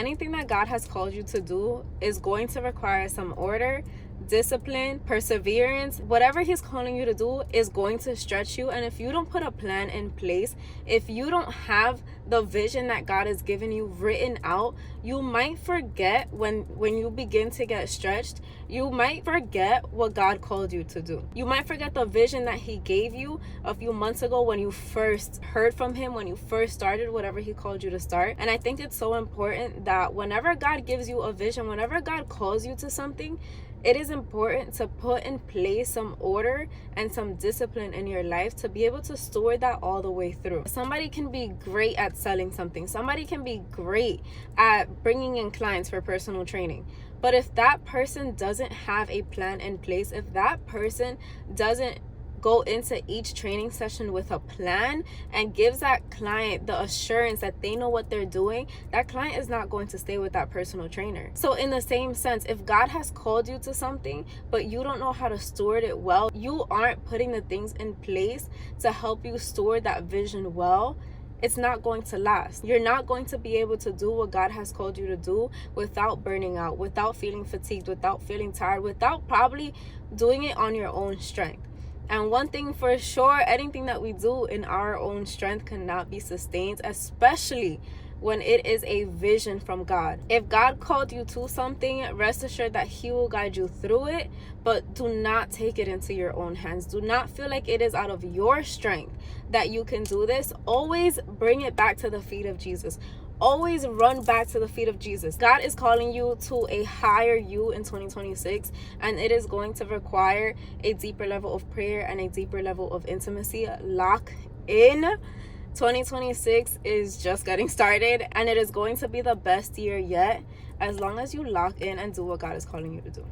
anything that God has called you to do is going to require some order, discipline, perseverance. Whatever he's calling you to do is going to stretch you. And if you don't put a plan in place, if you don't have the vision that God has given you written out, you might forget when you begin to get stretched. You might forget what God called you to do. You might forget the vision that he gave you a few months ago when you first heard from him, when you first started whatever he called you to start. And I think it's so important that whenever God gives you a vision, whenever God calls you to something, it is important to put in place some order and some discipline in your life to be able to steward that all the way through. Somebody can be great at selling something. Somebody can be great at bringing in clients for personal training. But if that person doesn't have a plan in place, if that person doesn't go into each training session with a plan and gives that client the assurance that they know what they're doing, that client is not going to stay with that personal trainer. So in the same sense, if God has called you to something, but you don't know how to steward it well, you aren't putting the things in place to help you steward that vision well, it's not going to last. You're not going to be able to do what God has called you to do without burning out, without feeling fatigued, without feeling tired, without probably doing it on your own strength. And one thing for sure, anything that we do in our own strength cannot be sustained, especially when it is a vision from God. If God called you to something, rest assured that he will guide you through it, but do not take it into your own hands. Do not feel like it is out of your strength that you can do this. Always bring it back to the feet of Jesus. Always run back to the feet of Jesus. God is calling you to a higher you in 2026, and it is going to require a deeper level of prayer and a deeper level of intimacy. Lock in. 2026 is just getting started, and it is going to be the best year yet as long as you lock in and do what God is calling you to do.